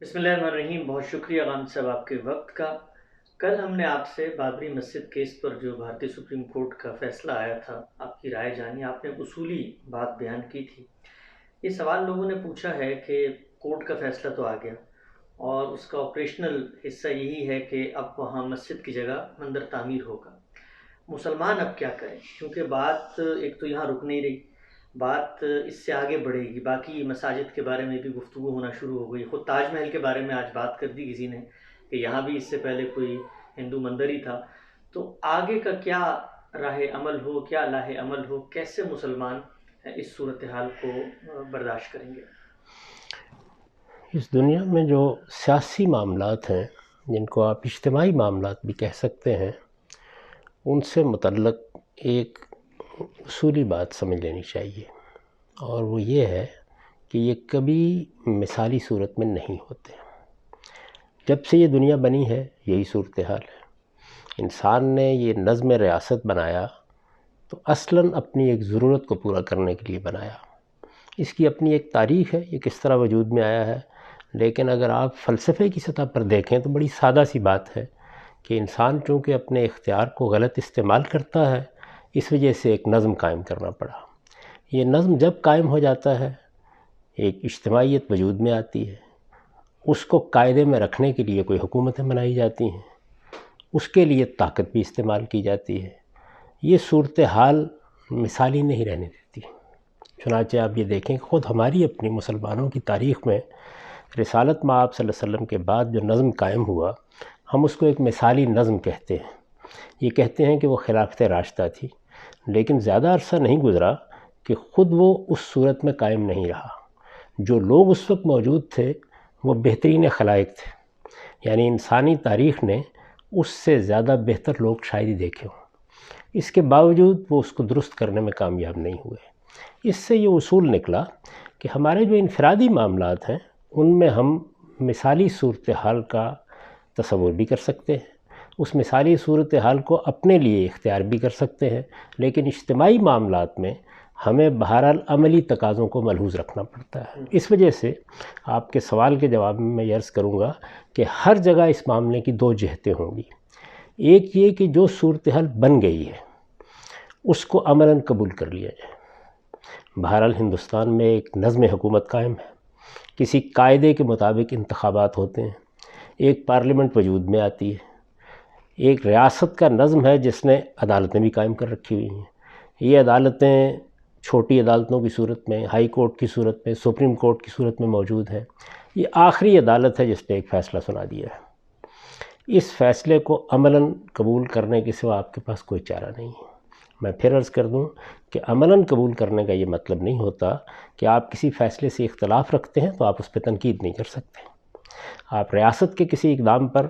बिस्मिल्लाहिर्रहमानिर्रहीम। बहुत शुक्रिया गाम साहब आपके वक्त का। कल हमने आपसे बाबरी मस्जिद केस पर जो भारतीय सुप्रीम कोर्ट का फैसला आया था, आपकी राय जानी। आपने एक उसूली बात बयान की थी। ये सवाल लोगों ने पूछा है कि कोर्ट का फैसला तो आ गया और उसका ऑपरेशनल हिस्सा यही है कि अब वहाँ मस्जिद की जगह मंदिर तामीर होगा। मुसलमान अब क्या करें? क्योंकि बात एक तो यहाँ रुक नहीं रही, बात इससे आगे बढ़ेगी। बाकी मसाजिद के बारे में भी गुफ्तगू होना शुरू हो गई। ख़ुद ताज महल के बारे में आज बात कर दी किसी ने कि यहाँ भी इससे पहले कोई हिंदू मंदिर ही था। तो आगे का क्या राह अमल हो, क्या लाहे अमल हो, कैसे मुसलमान इस सूरत हाल को बर्दाश्त करेंगे? इस दुनिया में जो सियासी मामलात हैं, जिनको आप इज्तिमाई मामलात भी कह सकते हैं, उनसे मुतल्लक एक उसूली बात समझ लेनी चाहिए, और वो ये है कि ये कभी मिसाली सूरत में नहीं होते। जब से ये दुनिया बनी है यही सूरत हाल है। इंसान ने ये नज़्म रियासत बनाया तो असलन अपनी एक ज़रूरत को पूरा करने के लिए बनाया। इसकी अपनी एक तारीख़ है, ये किस तरह वजूद में आया है। लेकिन अगर आप फ़लसफ़े की सतह पर देखें तो बड़ी सादा सी बात है कि इंसान चूँकि अपने इख्तियार को गलत इस्तेमाल करता है, इस वजह से एक नज़्म कायम करना पड़ा। ये नज़्म जब कायम हो जाता है, एक इज्तिमाइयत वजूद में आती है, उसको कायदे में रखने के लिए कोई हुकूमतें बनाई जाती हैं, उसके लिए ताकत भी इस्तेमाल की जाती है। ये सूरत हाल मिसाली नहीं रहने देती। चुनांचे आप ये देखें कि ख़ुद हमारी अपनी मुसलमानों की तारीख़ में रिसालत मआब सल्लल्लाहु अलैहि वसल्लम के बाद जो नज़्म कायम हुआ, हम उसको एक मिसाली नज़्म कहते हैं। ये कहते हैं कि वो खिलाफत राशिदा थी, लेकिन ज़्यादा अरसा नहीं गुज़रा कि ख़ुद वो उस सूरत में कायम नहीं रहा। जो लोग उस वक्त मौजूद थे वो बेहतरीन खलाइक थे, यानी इंसानी तारीख़ ने उससे ज़्यादा बेहतर लोग शायद ही देखे हों। इसके बावजूद वो उसको दुरुस्त करने में कामयाब नहीं हुए। इससे ये उसूल निकला कि हमारे जो इनफरादी मामलात हैं उनमें हम मिसाली सूरत हाल का तसव्वुर भी कर सकते हैं, उस मिसाली सूरत हाल को अपने लिए इख्तियार भी कर सकते हैं, लेकिन इज्तिमाई मामलात में हमें बहरहाल अमली तकाज़ों को मलहूज़ रखना पड़ता है। इस वजह से आपके सवाल के जवाब में मैं अर्ज़ करूँगा कि हर जगह इस मामले की दो जिहतें होंगी। एक ये कि जो सूरत हाल बन गई है उसको अमलन कबूल कर लिया जाए। बहरहाल हिंदुस्तान में एक नज़्म हुकूमत कायम है, किसी कायदे के मुताबिक इंतखाबात होते हैं, एक पार्लियामेंट वजूद में आती है, एक रियासत का नज़्म है जिसने अदालतें भी कायम कर रखी हुई हैं। ये अदालतें छोटी अदालतों की सूरत में, हाई कोर्ट की सूरत में, सुप्रीम कोर्ट की सूरत में मौजूद है। ये आखिरी अदालत है जिसने एक फ़ैसला सुना दिया है। इस फ़ैसले को अमलन कबूल करने के सिवा आपके पास कोई चारा नहीं है। मैं फिर अर्ज़ कर दूं कि अमलन कबूल करने का ये मतलब नहीं होता कि आप किसी फ़ैसले से इख्तलाफ रखते हैं तो आप उस पर तनकीद नहीं कर सकते। आप रियासत के किसी इक़दाम पर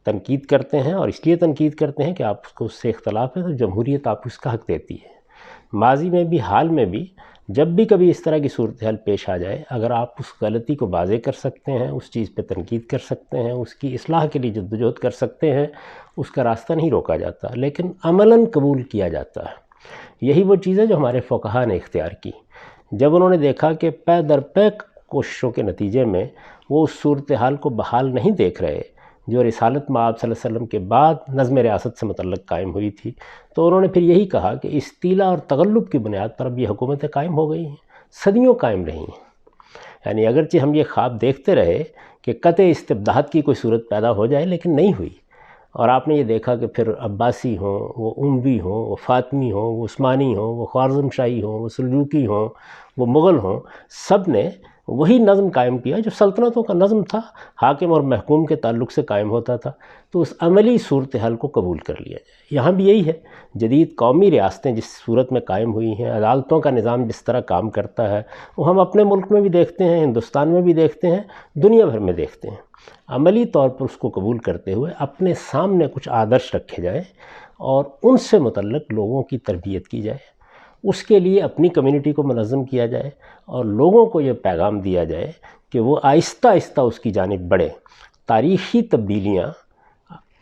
तनकीद करते हैं और इसलिए तनकीद करते हैं कि आप उसको उससे इख्तलाफ है, तो जमहूरियत आपको इसका हक़ देती है। माजी में भी, हाल में भी, जब भी कभी इस तरह की सूरत हाल पेश आ जाए, अगर आप उस गलती को वाज़ेह कर सकते हैं, उस चीज़ पे तनकीद कर सकते हैं, उसकी इस्लाह के लिए जद्दोजहद कर सकते हैं, उसका रास्ता नहीं रोका जाता, लेकिन अमलन कबूल किया जाता है। यही वो चीज़ है जो हमारे फ़ुक़हा ने इख्तियार की। जब उन्होंने देखा कि पै दर पै कोशिशों के नतीजे में वो उस सूरत हाल को बहाल नहीं देख रहे जो रिसालत मआब सल्लल्लाहु अलैहि वसल्लम के बाद नज़्म रियासत से मुतल्लक़ कायम हुई थी, तो उन्होंने फिर यही कहा कि इस्तीला और तगल्लुब की बुनियाद पर अब ये हुकूमतें कायम हो गई हैं, सदियों कायम रही हैं। यानी अगरचे हम ये ख्वाब देखते रहे कि क़त्ए इस्तिब्दाद की कोई सूरत पैदा हो जाए, लेकिन नहीं हुई। और आपने ये देखा कि फिर अब्बासी हों, वो उमवी हों, वो फ़ातिमी हों, वो उस्मानी हों, वो ख्वारज़मशाही हों, वो सल्जूकी हों, वो मुग़ल हों, सब ने वही नज़्म कायम किया जो सल्तनतों का नज़्म था, हाकिम और महकूम के ताल्लुक़ से कायम होता था। तो उस अमली सूरत हाल को कबूल कर लिया जाए। यहाँ भी यही है, जदीद कौमी रियासतें जिस सूरत में कायम हुई हैं, अदालतों का निज़ाम जिस तरह काम करता है, वो हम अपने मुल्क में भी देखते हैं, हिंदुस्तान में भी देखते हैं, दुनिया भर में देखते हैं। अमली तौर पर उसको कबूल करते हुए अपने सामने कुछ आदर्श रखे जाए और उनसे मुतल्लक़ लोगों की तरबियत की जाए, उसके लिए अपनी कम्युनिटी को मुनज़्ज़म किया जाए और लोगों को ये पैगाम दिया जाए कि वो आहिस्ता आहिस्ता उसकी जानिब बढ़े। तारीख़ी तब्दीलियाँ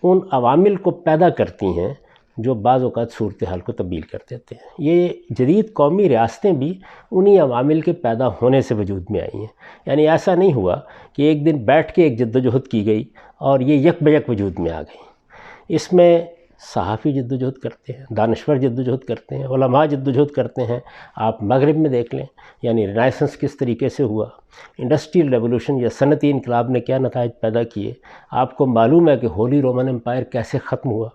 उन अवामिल को पैदा करती हैं جو بعض اوقات صورتحال کو تبدیل کر دیتے ہیں۔ یہ جدید قومی ریاستیں بھی انہی عوامل کے پیدا ہونے سے وجود میں آئی ہیں، یعنی ایسا نہیں ہوا کہ ایک دن بیٹھ کے ایک جد و جہد کی گئی اور یہ یک بیک وجود میں آ گئی۔ اس میں صحافی جد و جہد کرتے ہیں، دانشور جد و جہد کرتے ہیں، علماء جد و جہد کرتے ہیں۔ آپ مغرب میں دیکھ لیں، یعنی رینیسنس کس طریقے سے ہوا، انڈسٹریل ریولوشن یا صنعتی انقلاب نے کیا نتائج پیدا کیے۔ آپ کو معلوم ہے کہ ہولی رومن امپائر کیسے ختم ہوا،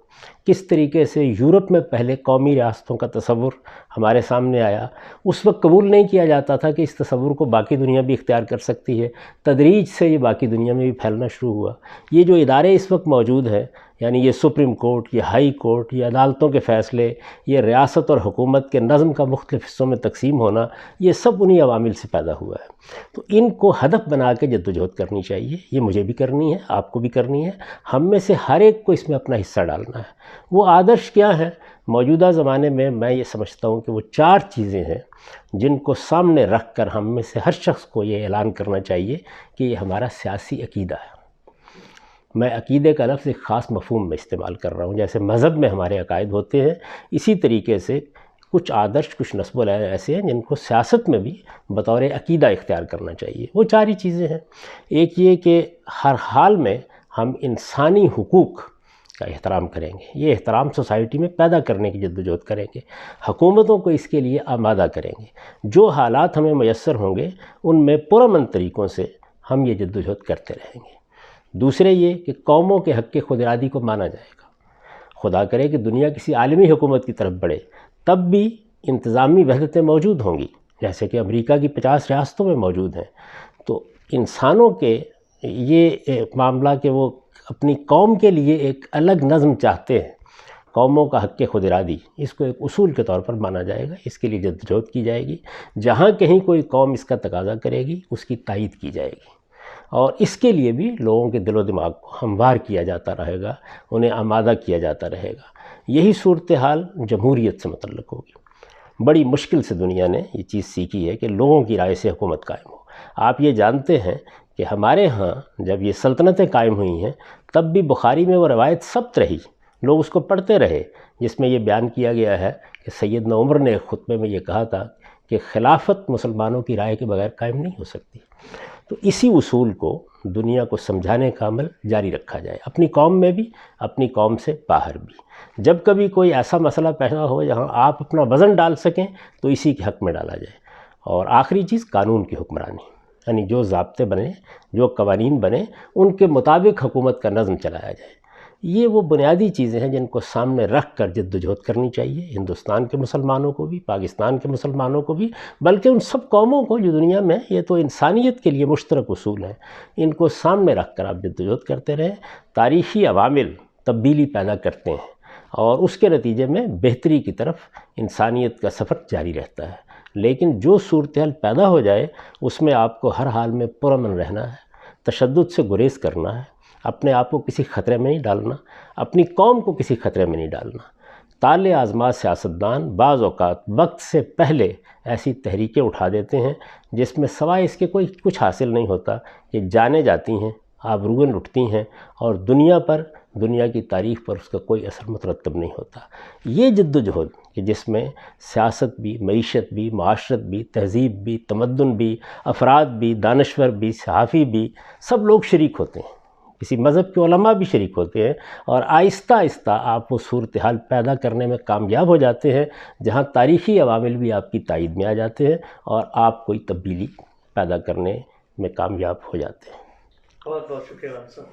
کس طریقے سے یورپ میں پہلے قومی ریاستوں کا تصور ہمارے سامنے آیا۔ اس وقت قبول نہیں کیا جاتا تھا کہ اس تصور کو باقی دنیا بھی اختیار کر سکتی ہے، تدریج سے یہ باقی دنیا میں بھی پھیلنا شروع ہوا۔ یہ جو ادارے اس وقت موجود ہیں، یعنی یہ سپریم کورٹ، یہ ہائی کورٹ، یہ عدالتوں کے فیصلے، یہ ریاست اور حکومت کے نظم کا مختلف حصوں میں تقسیم ہونا، یہ سب انہی عوامل سے پیدا ہوا ہے۔ تو ان کو ہدف بنا کے جد و جہد کرنی چاہیے، یہ مجھے بھی کرنی ہے، آپ کو بھی کرنی ہے، ہم میں سے ہر ایک کو اس میں اپنا حصہ ڈالنا ہے۔ وہ آدرش کیا ہیں؟ موجودہ زمانے میں یہ سمجھتا ہوں کہ وہ 4 چیزیں ہیں جن کو سامنے رکھ کر ہم میں سے ہر شخص کو یہ اعلان کرنا چاہیے کہ یہ ہمارا سیاسی عقیدہ ہے۔ میں عقیدے کا لفظ ایک خاص مفہوم میں استعمال کر رہا ہوں، جیسے مذہب میں ہمارے عقائد ہوتے ہیں، اسی طریقے سے کچھ آدرش، کچھ نصب العین ایسے ہیں جن کو سیاست میں بھی بطور عقیدہ اختیار کرنا چاہیے۔ وہ 4 ہی چیزیں ہیں۔ ایک یہ کہ ہر حال میں ہم انسانی حقوق کا احترام کریں گے، یہ احترام سوسائٹی میں پیدا کرنے کی جد و جہد کریں گے، حکومتوں کو اس کے لیے آمادہ کریں گے۔ جو حالات ہمیں میسر ہوں گے ان میں پرامن طریقوں سے ہم یہ جد و جہد کرتے رہیں گے۔ دوسرے یہ کہ قوموں کے حق خود ارادی کو مانا جائے گا۔ خدا کرے کہ دنیا کسی عالمی حکومت کی طرف بڑھے، تب بھی انتظامی وحدتیں موجود ہوں گی، جیسے کہ امریکہ کی 50 ریاستوں میں موجود ہیں۔ تو انسانوں کے یہ معاملہ کہ وہ اپنی قوم کے لیے ایک الگ نظم چاہتے ہیں، قوموں کا حق خود ارادی، اس کو ایک اصول کے طور پر مانا جائے گا، اس کے لیے جد و جہد کی جائے گی۔ جہاں کہیں کوئی قوم اس کا تقاضا کرے گی اس کی تائید کی جائے گی، اور اس کے لیے بھی لوگوں کے دل و دماغ کو ہموار کیا جاتا رہے گا، انہیں آمادہ کیا جاتا رہے گا۔ یہی صورتحال جمہوریت سے متعلق ہوگی۔ بڑی مشکل سے دنیا نے یہ چیز سیکھی ہے کہ لوگوں کی رائے سے حکومت قائم ہو۔ آپ یہ جانتے ہیں کہ ہمارے ہاں جب یہ سلطنتیں قائم ہوئی ہیں تب بھی بخاری میں وہ روایت ثبت رہی، لوگ اس کو پڑھتے رہے، جس میں یہ بیان کیا گیا ہے کہ سیدنا عمر نے ایک خطبے میں یہ کہا تھا کہ خلافت مسلمانوں کی رائے کے بغیر قائم نہیں ہو سکتی۔ تو اسی اصول کو دنیا کو سمجھانے کا عمل جاری رکھا جائے، اپنی قوم میں بھی، اپنی قوم سے باہر بھی۔ جب کبھی کوئی ایسا مسئلہ پیدا ہو جہاں آپ اپنا وزن ڈال سکیں تو اسی کے حق میں ڈالا جائے۔ اور آخری چیز قانون کی حکمرانی، یعنی جو ضابطے بنے، جو قوانین بنے، ان کے مطابق حکومت کا نظم چلایا جائے۔ یہ وہ بنیادی چیزیں ہیں جن کو سامنے رکھ کر جد و جہد کرنی چاہیے، ہندوستان کے مسلمانوں کو بھی، پاکستان کے مسلمانوں کو بھی، بلکہ ان سب قوموں کو جو دنیا میں، یہ تو انسانیت کے لیے مشترک اصول ہیں، ان کو سامنے رکھ کر آپ جد و جہد کرتے رہیں۔ تاریخی عوامل تبدیلی پیدا کرتے ہیں اور اس کے نتیجے میں بہتری کی طرف انسانیت کا سفر جاری رہتا ہے۔ لیکن جو صورتحال پیدا ہو جائے اس میں آپ کو ہر حال میں پرامن رہنا ہے، تشدد سے گریز کرنا ہے، اپنے آپ کو کسی خطرے میں نہیں ڈالنا، اپنی قوم کو کسی خطرے میں نہیں ڈالنا۔ طالع آزما سیاستدان بعض اوقات وقت سے پہلے ایسی تحریکیں اٹھا دیتے ہیں جس میں سوائے اس کے کوئی کچھ حاصل نہیں ہوتا، کہ جانے جاتی ہیں، آبروئیں لٹتی ہیں، اور دنیا پر، دنیا کی تاریخ پر اس کا کوئی اثر مترتب نہیں ہوتا۔ یہ جد و جہد کہ جس میں سیاست بھی، معیشت بھی، معاشرت بھی، تہذیب بھی، تمدن بھی، افراد بھی، دانشور بھی، صحافی بھی، سب لوگ شریک ہوتے ہیں، کسی مذہب کے علماء بھی شریک ہوتے ہیں، اور آہستہ آہستہ آپ وہ صورتحال پیدا کرنے میں کامیاب ہو جاتے ہیں جہاں تاریخی عوامل بھی آپ کی تائید میں آ جاتے ہیں اور آپ کوئی تبدیلی پیدا کرنے میں کامیاب ہو جاتے ہیں۔ بہت بہت شکریہ صاحب۔